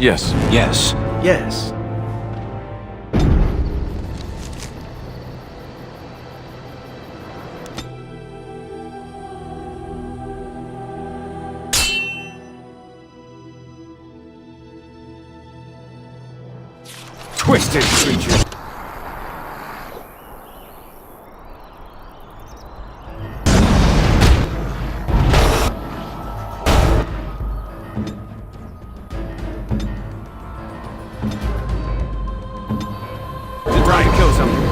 Yes. Yes. Yes. Twisted creature. Try and kill something.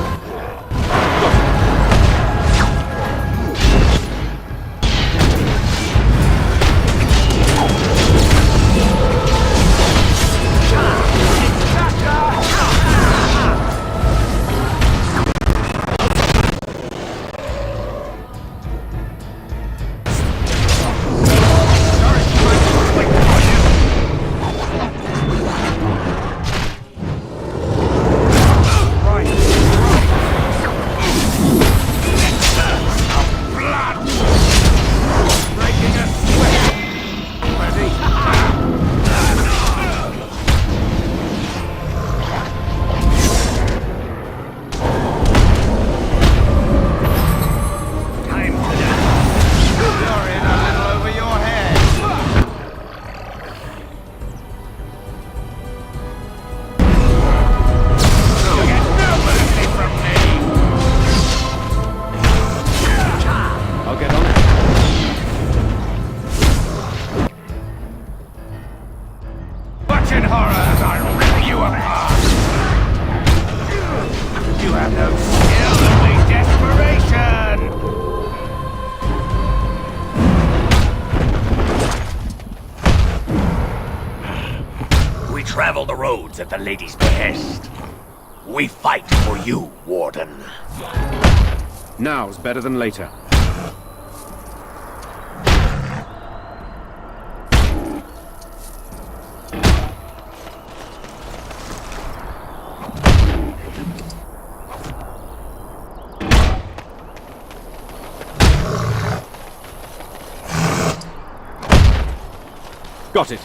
Travel the roads at the lady's behest. We fight for you, Warden. Now's better than later. Got it.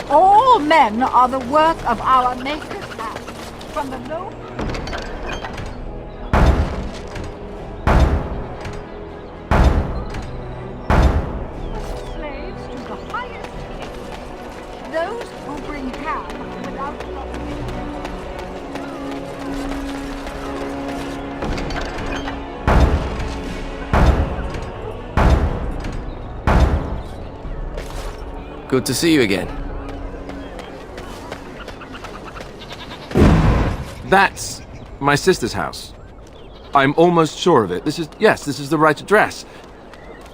All men are the work of our Maker's hand, from the low... slaves to the highest king. Those who bring ham without property. Good to see you again. That's my sister's house. I'm almost sure of it. This is the right address.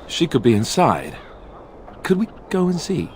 She could be inside. Could we go and see?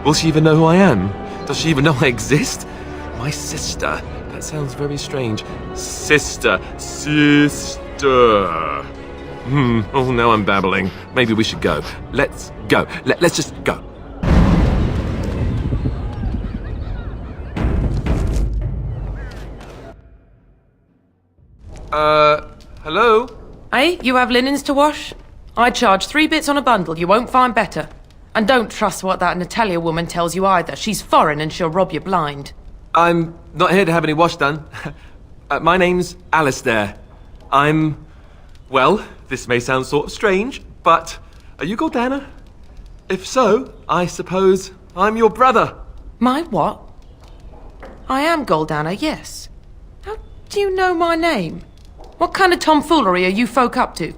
Will she even know who I am? Does she even know I exist? My sister. That sounds very strange. Sister. Oh, now I'm babbling. Maybe we should go. Let's go. Let's just go. Hello? Hey, you have linens to wash? I charge 3 bits on a bundle, you won't find better. And don't trust what that Natalia woman tells you either. She's foreign and she'll rob you blind. I'm not here to have any wash done. My name's Alistair. Well, this may sound sort of strange, but are you Gordana? If so, I suppose I'm your brother. My what? I am Goldana, yes. How do you know my name? What kind of tomfoolery are you folk up to?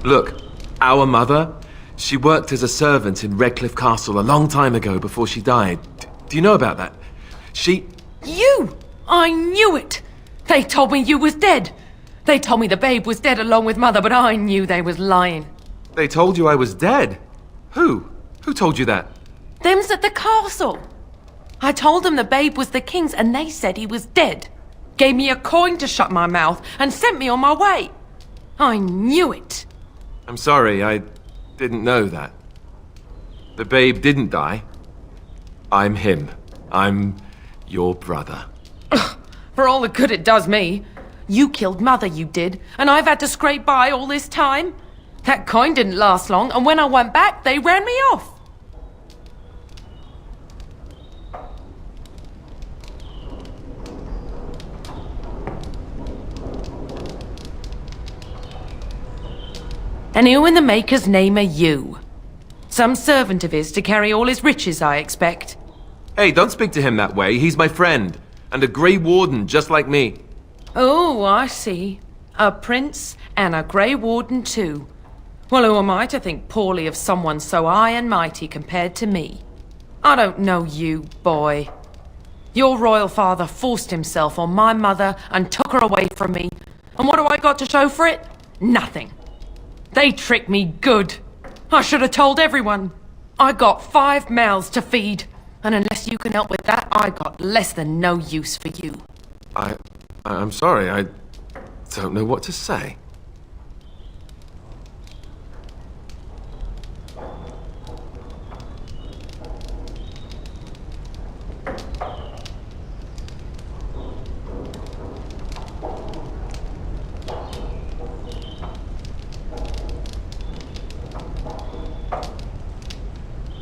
Look, our mother, she worked as a servant in Redcliffe Castle a long time ago before she died. Do you know about that? You! I knew it! They told me you was dead. They told me the babe was dead along with mother, but I knew they was lying. They told you I was dead? Who? Who told you that? Them's at the castle. I told them the babe was the king's and they said he was dead. Gave me a coin to shut my mouth and sent me on my way. I knew it. I'm sorry, I didn't know that. The babe didn't die. I'm him. I'm your brother. For all the good it does me. You killed mother, you did, and I've had to scrape by all this time. That coin didn't last long, and when I went back, they ran me off. And who in the Maker's name are you? Some servant of his to carry all his riches, I expect. Hey, don't speak to him that way. He's my friend. And a Grey Warden, just like me. Oh, I see. A prince and a Grey Warden too. Well, who am I to think poorly of someone so high and mighty compared to me? I don't know you, boy. Your royal father forced himself on my mother and took her away from me. And what do I got to show for it? Nothing. They tricked me good. I should have told everyone. I got 5 mouths to feed. And unless you can help with that, I got less than no use for you. I'm sorry, I don't know what to say.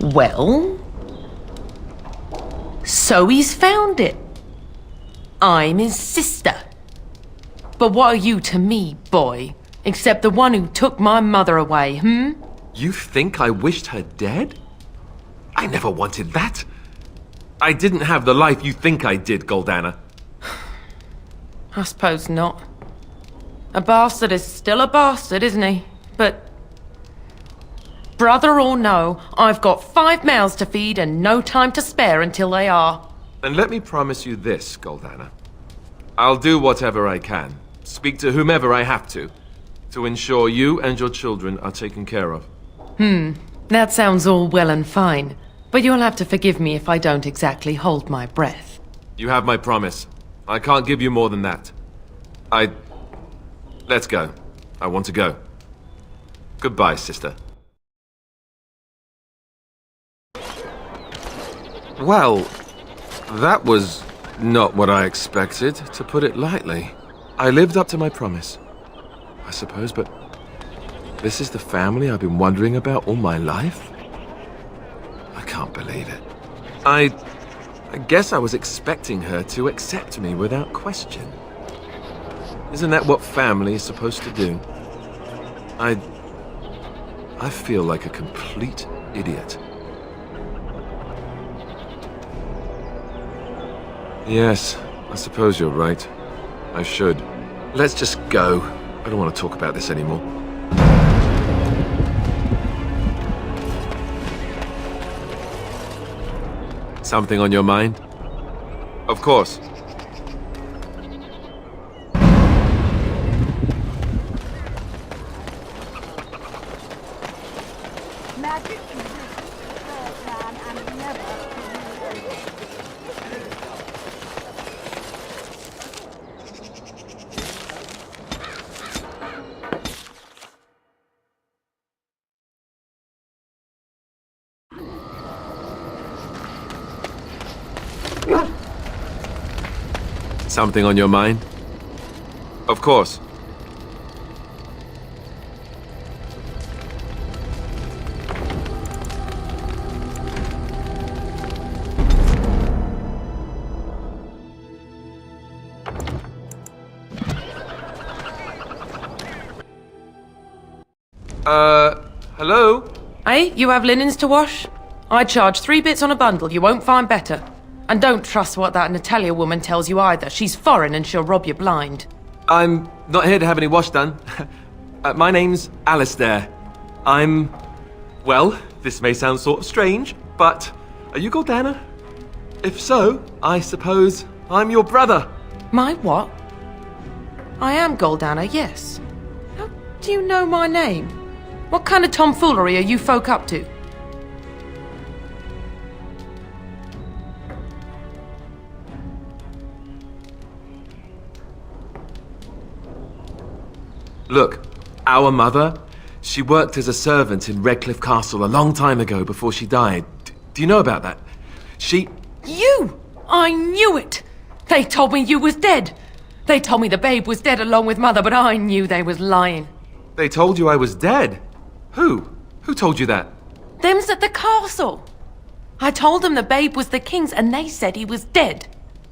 Well? So he's found it. I'm his sister. But what are you to me, boy? Except the one who took my mother away, You think I wished her dead? I never wanted that. I didn't have the life you think I did, Goldana. I suppose not. A bastard is still a bastard, isn't he? But... brother or no, I've got 5 mouths to feed and no time to spare until they are. And let me promise you this, Goldana. I'll do whatever I can, speak to whomever I have to ensure you and your children are taken care of. That sounds all well and fine, but you'll have to forgive me if I don't exactly hold my breath. You have my promise. I can't give you more than that. Let's go. I want to go. Goodbye, sister. Well, that was not what I expected, to put it lightly. I lived up to my promise, I suppose, but this is the family I've been wondering about all my life? I can't believe it. I guess I was expecting her to accept me without question. Isn't that what family is supposed to do? I feel like a complete idiot. Yes, I suppose you're right. I should. Let's just go. I don't want to talk about this anymore. Something on your mind? Of course. Magic exists, third man, and never Something on your mind? Of course. Hello? Hey, you have linens to wash? I charge 3 bits on a bundle, you won't find better. And don't trust what that Natalia woman tells you either. She's foreign and she'll rob you blind. I'm not here to have any wash done. My name's Alistair. Well, this may sound sort of strange, but are you Gordana? If so, I suppose I'm your brother. My what? I am Goldana, yes. How do you know my name? What kind of tomfoolery are you folk up to? Look, our mother, she worked as a servant in Redcliffe Castle a long time ago before she died. Do you know about that? You! I knew it! They told me you was dead. They told me the babe was dead along with mother, but I knew they was lying. They told you I was dead? Who? Who told you that? Them's at the castle. I told them the babe was the king's and they said he was dead.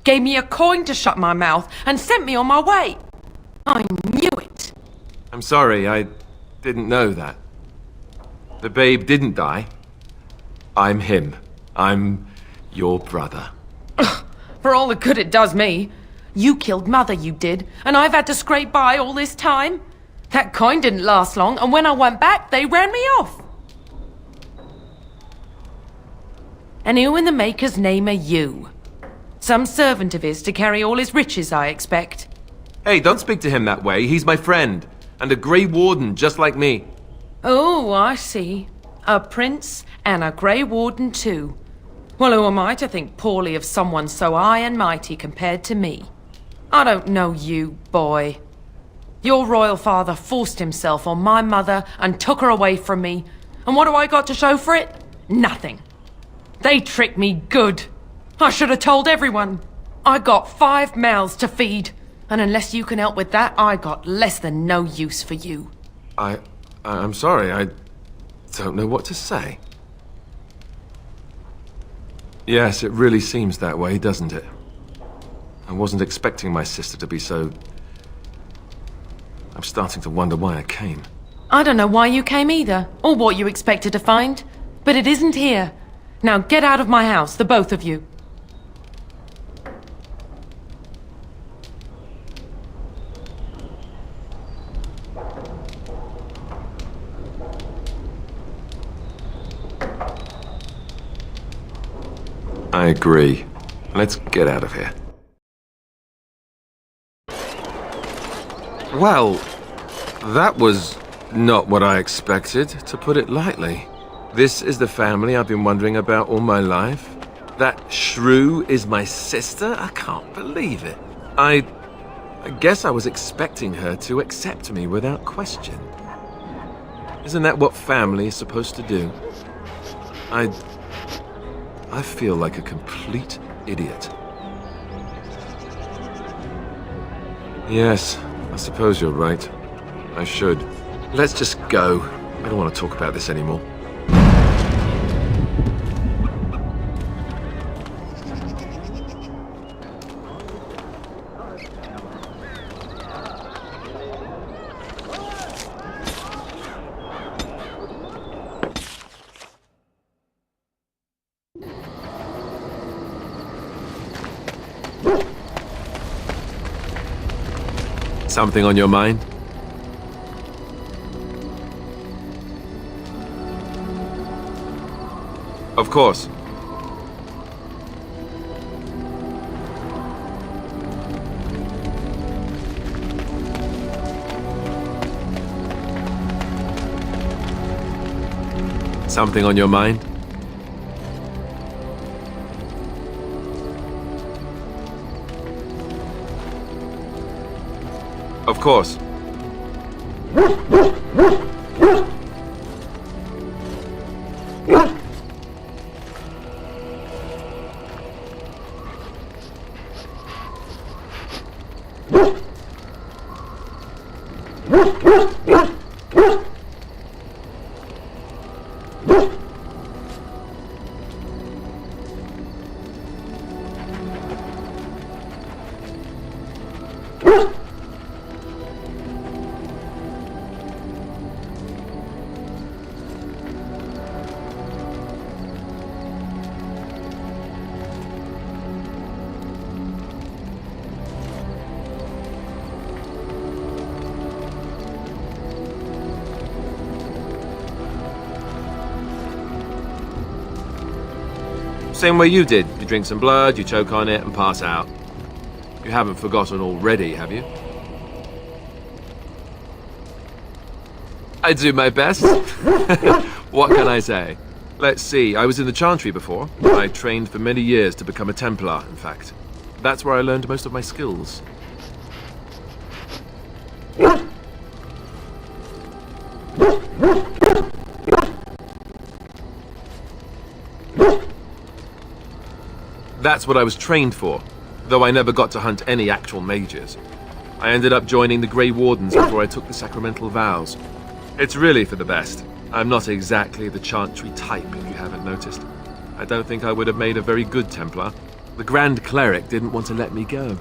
Gave me a coin to shut my mouth and sent me on my way. I knew it. I'm sorry, I didn't know that. The babe didn't die. I'm him. I'm your brother. For all the good it does me. You killed mother, you did, and I've had to scrape by all this time. That coin didn't last long, and when I went back, they ran me off. And who in the Maker's name are you? Some servant of his to carry all his riches, I expect. Hey, don't speak to him that way. He's my friend. And a Grey Warden, just like me. Oh, I see. A prince and a Grey Warden too. Well, who am I to think poorly of someone so high and mighty compared to me? I don't know you, boy. Your royal father forced himself on my mother and took her away from me. And what do I got to show for it? Nothing. They tricked me good. I should have told everyone. I got 5 mouths to feed. And unless you can help with that, I got less than no use for you. I'm sorry, I don't know what to say. Yes, it really seems that way, doesn't it? I wasn't expecting my sister to be so... I'm starting to wonder why I came. I don't know why you came either, or what you expected to find. But it isn't here. Now get out of my house, the both of you. I agree. Let's get out of here. Well, that was not what I expected, to put it lightly. This is the family I've been wondering about all my life. That shrew is my sister? I can't believe it. I guess I was expecting her to accept me without question. Isn't that what family is supposed to do? I feel like a complete idiot. Yes, I suppose you're right. I should. Let's just go. I don't want to talk about this anymore. Something on your mind? Of course. Something on your mind? Of course. Same way you did. You drink some blood, you choke on it, and pass out. You haven't forgotten already, have you? I do my best. What can I say? Let's see, I was in the Chantry before. I trained for many years to become a Templar, in fact. That's where I learned most of my skills. That's what I was trained for, though I never got to hunt any actual mages. I ended up joining the Grey Wardens before I took the sacramental vows. It's really for the best. I'm not exactly the Chantry type, if you haven't noticed. I don't think I would have made a very good Templar. The Grand Cleric didn't want to let me go.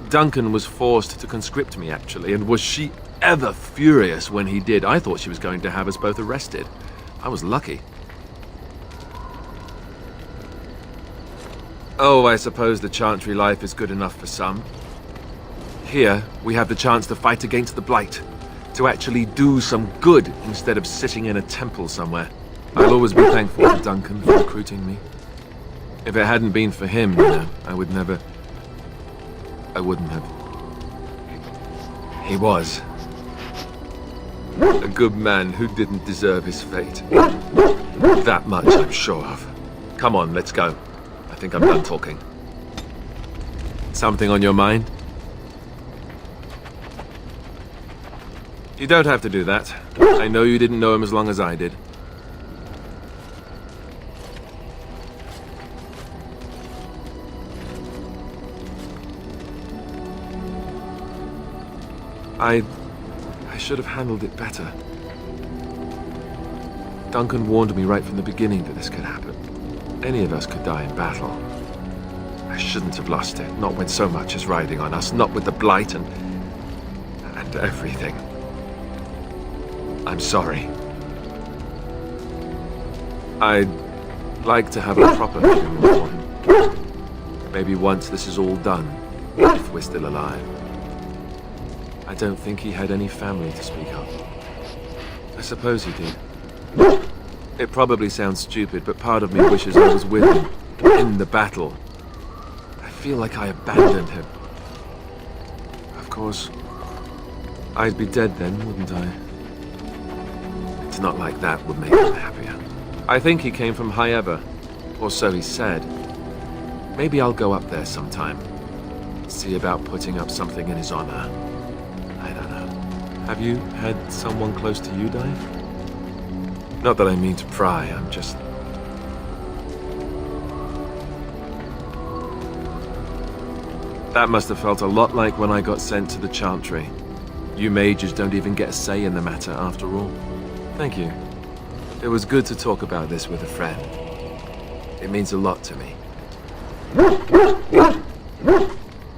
Duncan was forced to conscript me, actually, and was she ever furious when he did. I thought she was going to have us both arrested. I was lucky. Oh, I suppose the Chantry life is good enough for some. Here, we have the chance to fight against the Blight. To actually do some good instead of sitting in a temple somewhere. I'll always be thankful to Duncan for recruiting me. If it hadn't been for him, I wouldn't have. He was a good man who didn't deserve his fate. That much I'm sure of. Come on, let's go. I think I'm done talking. Something on your mind? You don't have to do that. I know you didn't know him as long as I did. I should have handled it better. Duncan warned me right from the beginning that this could happen. Any of us could die in battle. I shouldn't have lost it, not when so much is riding on us, not with the Blight and everything. I'm sorry. I'd like to have a proper funeral for him. Maybe once this is all done, if we're still alive. I don't think he had any family to speak of. I suppose he did. It probably sounds stupid, but part of me wishes I was with him, in the battle. I feel like I abandoned him. Of course, I'd be dead then, wouldn't I? It's not like that would make him happier. I think he came from High Ever, or so he said. Maybe I'll go up there sometime. See about putting up something in his honor. I don't know. Have you had someone close to you die? Not that I mean to pry, I'm just... That must have felt a lot like when I got sent to the Chantry. You mages don't even get a say in the matter after all. Thank you. It was good to talk about this with a friend. It means a lot to me.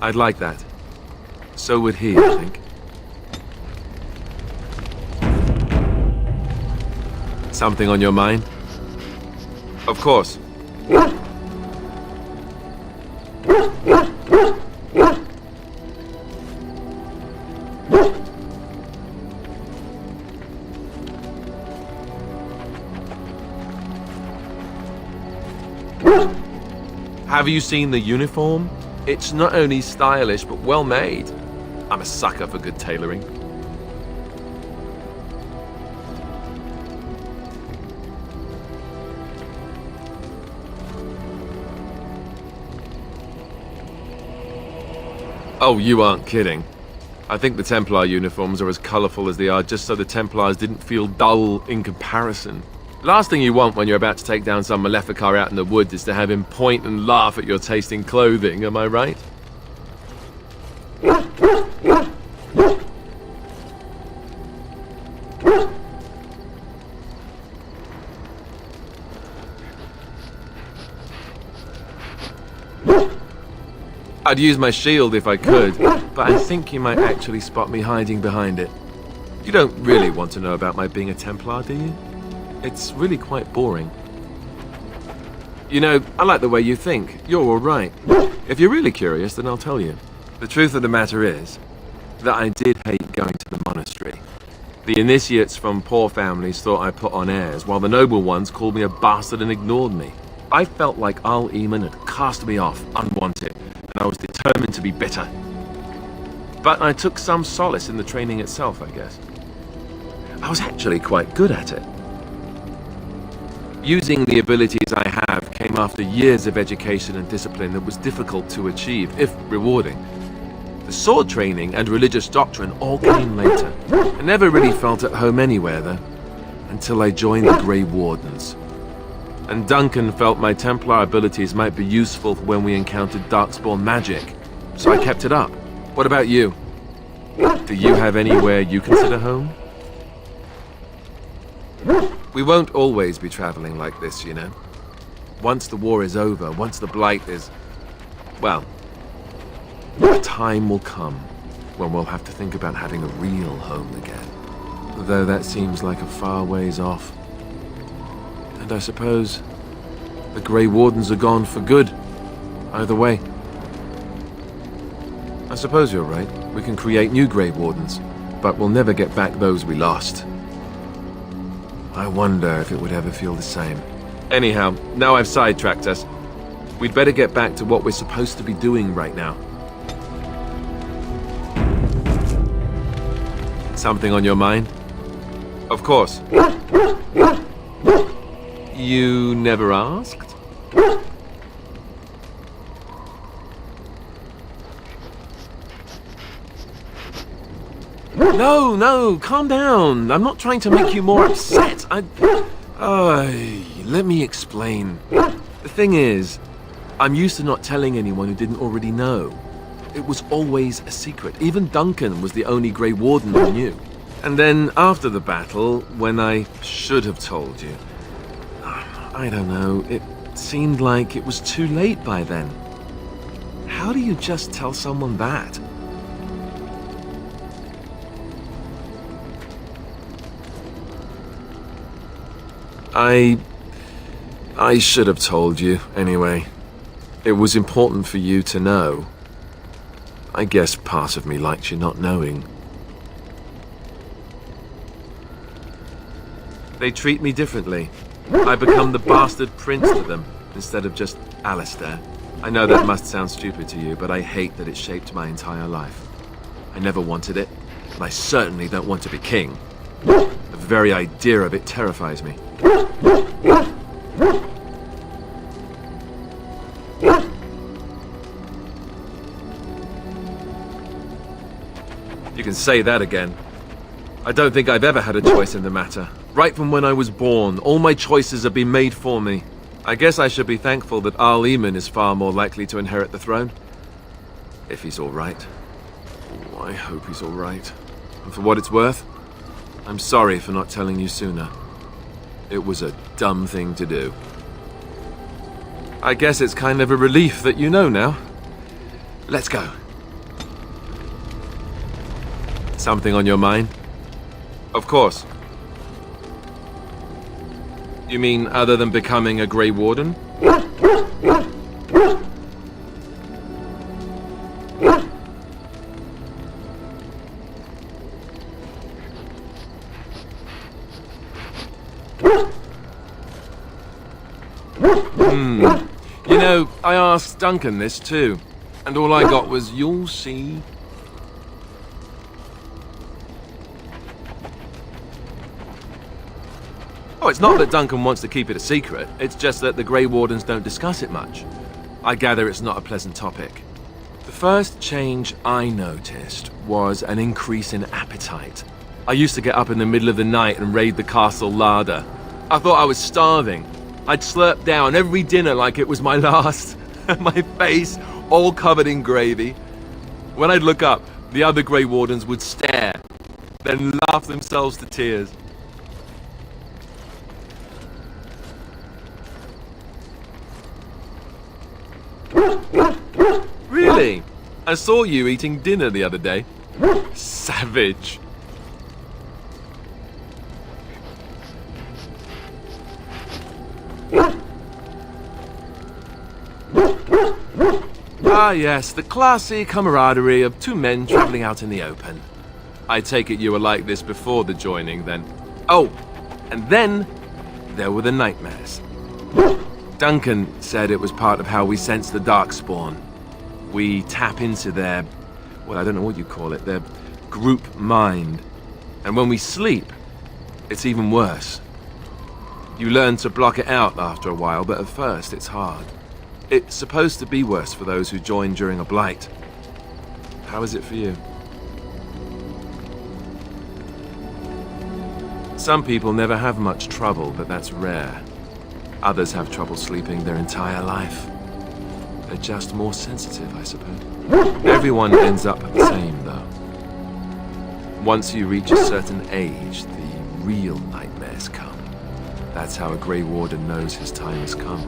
I'd like that. So would he, I think. Something on your mind? Of course. Have you seen the uniform? It's not only stylish, but well made. I'm a sucker for good tailoring. Oh, you aren't kidding. I think the Templar uniforms are as colorful as they are just so the Templars didn't feel dull in comparison. Last thing you want when you're about to take down some Maleficar out in the woods is to have him point and laugh at your taste in clothing, am I right? I'd use my shield if I could, but I think you might actually spot me hiding behind it. You don't really want to know about my being a Templar, do you? It's really quite boring. You know, I like the way you think. You're all right. If you're really curious, then I'll tell you. The truth of the matter is that I did hate going to the monastery. The initiates from poor families thought I put on airs, while the noble ones called me a bastard and ignored me. I felt like Al-Eamon had cast me off unwanted, and I was determined to be bitter. But I took some solace in the training itself, I guess. I was actually quite good at it. Using the abilities I have came after years of education and discipline that was difficult to achieve, if rewarding. The sword training and religious doctrine all came later. I never really felt at home anywhere, though, until I joined the Grey Wardens. And Duncan felt my Templar abilities might be useful for when we encountered Darkspawn magic, so I kept it up. What about you? Do you have anywhere you consider home? We won't always be traveling like this, you know. Once the war is over, once the Blight is... well, a time will come when we'll have to think about having a real home again. Though that seems like a far ways off. And I suppose the Grey Wardens are gone for good. Either way. I suppose you're right. We can create new Grey Wardens, but we'll never get back those we lost. I wonder if it would ever feel the same. Anyhow, now I've sidetracked us. We'd better get back to what we're supposed to be doing right now. Something on your mind? Of course. You never asked? No, calm down. I'm not trying to make you more upset. Let me explain. The thing is, I'm used to not telling anyone who didn't already know. It was always a secret. Even Duncan was the only Grey Warden who knew. And then after the battle, when I should have told you, I don't know, it seemed like it was too late by then. How do you just tell someone that? I should have told you, anyway. It was important for you to know. I guess part of me liked you not knowing. They treat me differently. I become the bastard prince to them, instead of just Alistair. I know that must sound stupid to you, but I hate that it shaped my entire life. I never wanted it, and I certainly don't want to be king. The very idea of it terrifies me. You can say that again. I don't think I've ever had a choice in the matter. Right from when I was born, all my choices have been made for me. I guess I should be thankful that Al-Eamon is far more likely to inherit the throne. If he's all right. Oh, I hope he's all right. And for what it's worth, I'm sorry for not telling you sooner. It was a dumb thing to do. I guess it's kind of a relief that you know now. Let's go. Something on your mind? Of course. You mean other than becoming a Grey Warden? You know, I asked Duncan this too, and all I got was, "You'll see." Oh, it's not that Duncan wants to keep it a secret, it's just that the Grey Wardens don't discuss it much. I gather it's not a pleasant topic. The first change I noticed was an increase in appetite. I used to get up in the middle of the night and raid the castle larder. I thought I was starving. I'd slurp down every dinner like it was my last. My face all covered in gravy. When I'd look up, the other Grey Wardens would stare, then laugh themselves to tears. Really? I saw you eating dinner the other day. Savage. Ah yes, the classy camaraderie of two men traveling out in the open. I take it you were like this before the joining, then. Oh, and then there were the nightmares. Duncan said it was part of how we sense the Darkspawn. We tap into their, well, I don't know what you call it, their group mind. And when we sleep, it's even worse. You learn to block it out after a while, but at first it's hard. It's supposed to be worse for those who join during a blight. How is it for you? Some people never have much trouble, but that's rare. Others have trouble sleeping their entire life. They're just more sensitive, I suppose. Everyone ends up the same, though. Once you reach a certain age, the real nightmares come. That's how a Grey Warden knows his time has come.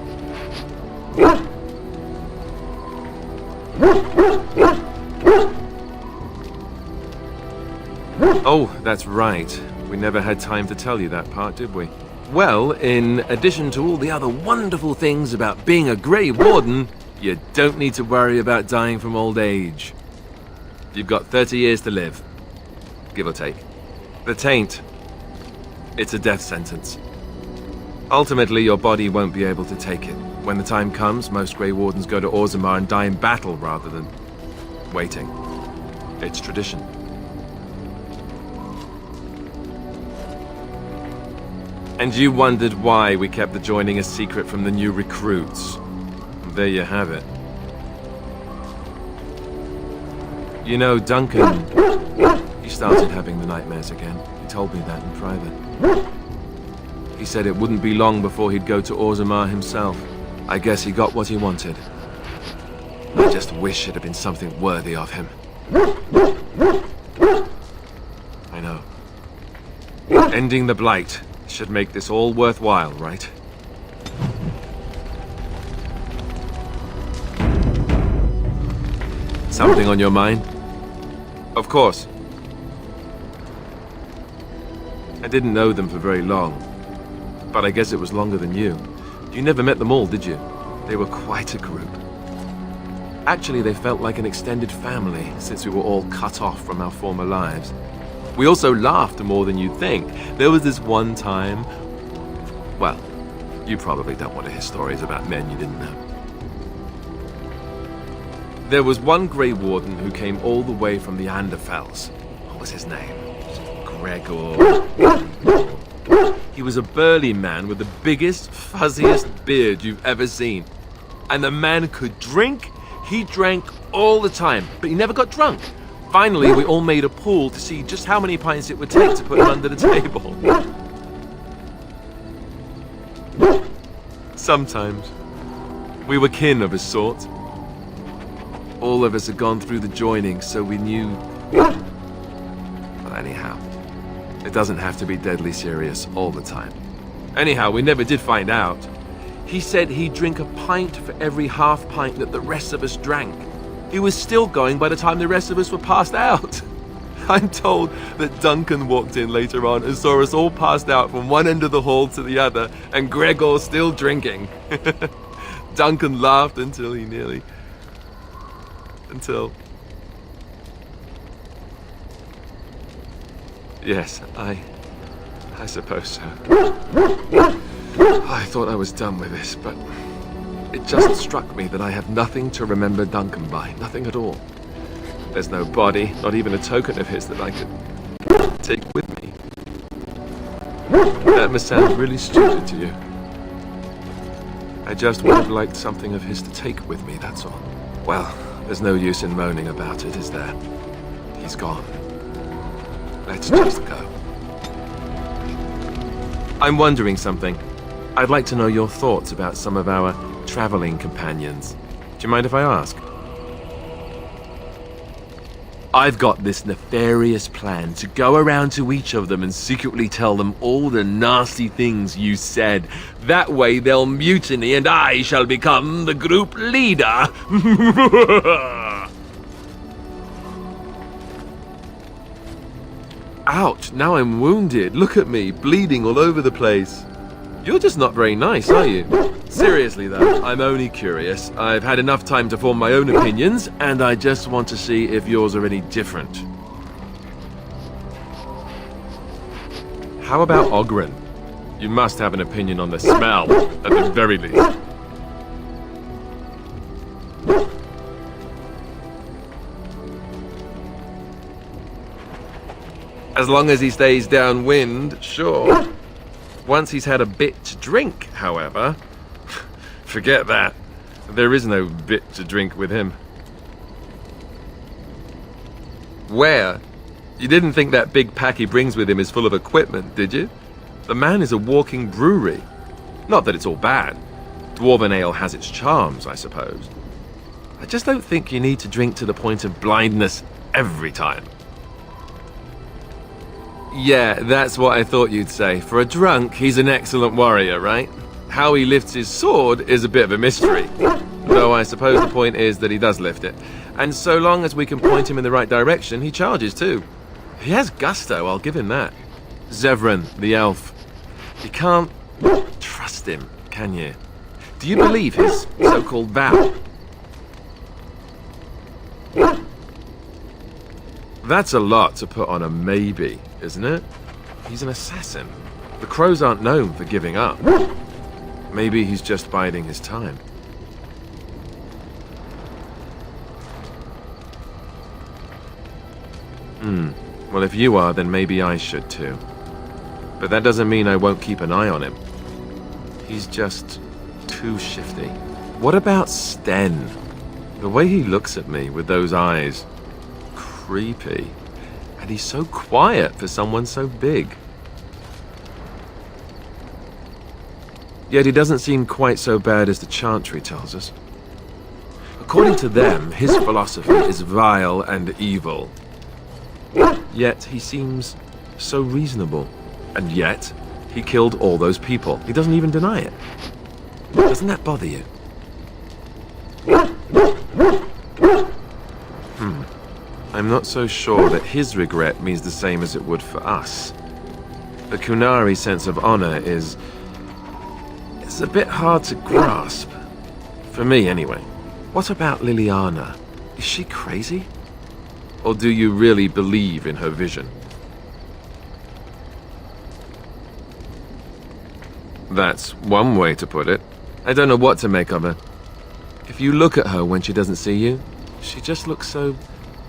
Oh, that's right. We never had time to tell you that part, did we? Well, in addition to all the other wonderful things about being a Grey Warden, you don't need to worry about dying from old age. You've got 30 years to live, give or take. The Taint, it's a death sentence. Ultimately, your body won't be able to take it. When the time comes, most Grey Wardens go to Orzammar and die in battle rather than waiting. It's tradition. And you wondered why we kept the joining a secret from the new recruits. There you have it. You know, Duncan, he started having the nightmares again. He told me that in private. He said it wouldn't be long before he'd go to Orzammar himself. I guess he got what he wanted. I just wish it had been something worthy of him. I know. Ending the Blight should make this all worthwhile, right? Something on your mind? Of course. I didn't know them for very long, but I guess it was longer than you. You never met them all, did you? They were quite a group. Actually, they felt like an extended family, since we were all cut off from our former lives. We also laughed more than you'd think. There was this one time... Well, you probably don't want to hear stories about men you didn't know. There was one Grey Warden who came all the way from the Anderfells. What was his name? Gregor... He was a burly man with the biggest, fuzziest beard you've ever seen. And the man could drink. He drank all the time, but he never got drunk. Finally, we all made a pool to see just how many pints it would take to put him under the table. Sometimes, we were kin of a sort. All of us had gone through the joining, so we knew... Well, anyhow, it doesn't have to be deadly serious all the time. Anyhow, we never did find out. He said he'd drink a pint for every half pint that the rest of us drank. He was still going by the time the rest of us were passed out. I'm told that Duncan walked in later on and saw us all passed out from one end of the hall to the other, and Gregor still drinking. Duncan laughed until he nearly... Until... Yes, I suppose so. I thought I was done with this, but it just struck me that I have nothing to remember Duncan by. Nothing at all. There's no body, not even a token of his that I could take with me. That must sound really stupid to you. I just would have liked something of his to take with me, that's all. Well, There's no use in moaning about it, is there? He's gone. Let's just go. I'm wondering something. I'd like to know your thoughts about some of our traveling companions. Do you mind if I ask? I've got this nefarious plan to go around to each of them and secretly tell them all the nasty things you said. That way they'll mutiny and I shall become the group leader. Ouch, now I'm wounded. Look at me, bleeding all over the place. You're just not very nice, are you? Seriously though, I'm only curious. I've had enough time to form my own opinions, and I just want to see if yours are any different. How about Ogren? You must have an opinion on the smell, at the very least. As long as he stays downwind, sure. Once he's had a bit to drink, however, forget that. There is no bit to drink with him. Where? You didn't think that big pack he brings with him is full of equipment, did you? The man is a walking brewery. Not that it's all bad. Dwarven ale has its charms, I suppose. I just don't think you need to drink to the point of blindness every time. Yeah, that's what I thought you'd say. For a drunk, he's an excellent warrior, right? How he lifts his sword is a bit of a mystery. Though I suppose the point is that he does lift it. And so long as we can point him in the right direction, he charges too. He has gusto, I'll give him that. Zevran, the elf. You can't trust him, can you? Do you believe his so-called vow? That's a lot to put on a maybe, isn't it? He's an assassin. The crows aren't known for giving up. Maybe he's just biding his time. Well, if you are, then maybe I should too. But that doesn't mean I won't keep an eye on him. He's just too shifty. What about Sten? The way he looks at me with those eyes. Creepy. And he's so quiet for someone so big. Yet he doesn't seem quite so bad as the Chantry tells us. According to them, his philosophy is vile and evil. Yet he seems so reasonable. And yet, he killed all those people. He doesn't even deny it. Doesn't that bother you? I'm not so sure that his regret means the same as it would for us. The Kunari sense of honor is a bit hard to grasp. For me, anyway. What about Liliana? Is she crazy? Or do you really believe in her vision? That's one way to put it. I don't know what to make of her. If you look at her when she doesn't see you, she just looks so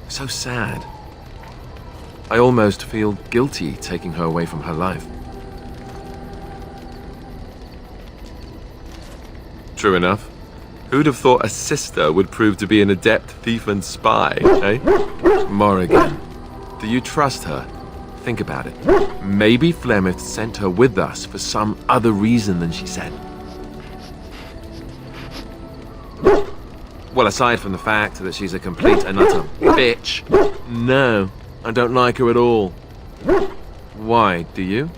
sad. I almost feel guilty taking her away from her life. True enough. Who'd have thought a sister would prove to be an adept thief and spy, eh? Morrigan, do you trust her? Think about it. Maybe Flemeth sent her with us for some other reason than she said. Well, aside from the fact that she's a complete and utter bitch, no, I don't like her at all. Why, do you?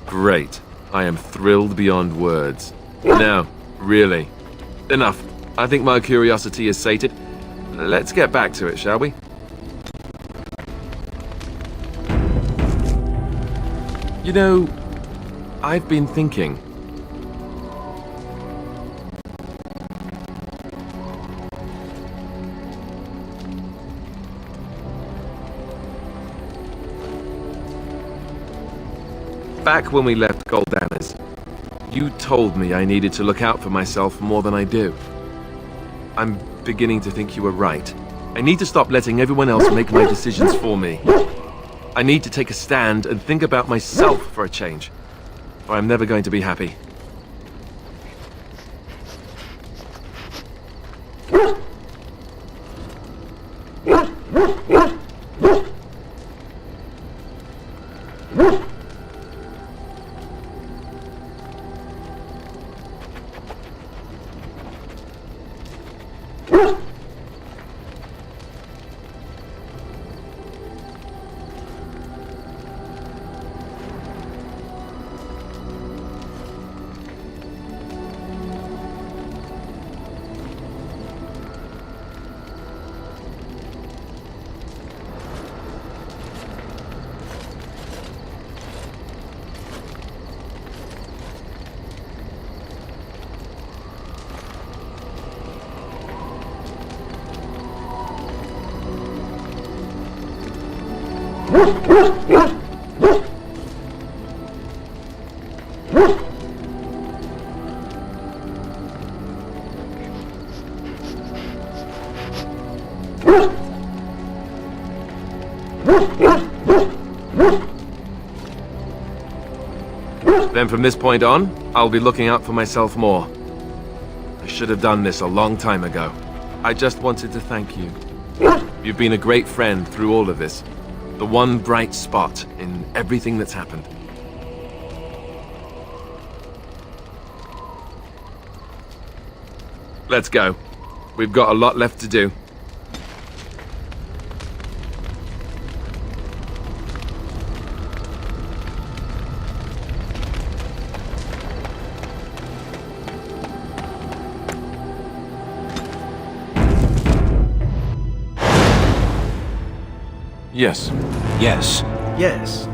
Great. I am thrilled beyond words. Now, really. Enough. I think my curiosity is sated. Let's get back to it, shall we? You know, I've been thinking. Back when we left Goldanas, you told me I needed to look out for myself more than I do. I'm beginning to think you were right. I need to stop letting everyone else make my decisions for me. I need to take a stand and think about myself for a change, or I'm never going to be happy. Then from this point on, I'll be looking out for myself more. I should have done this a long time ago. I just wanted to thank you. You've been a great friend through all of this. The one bright spot in everything that's happened. Let's go. We've got a lot left to do. Yes. Yes. Yes.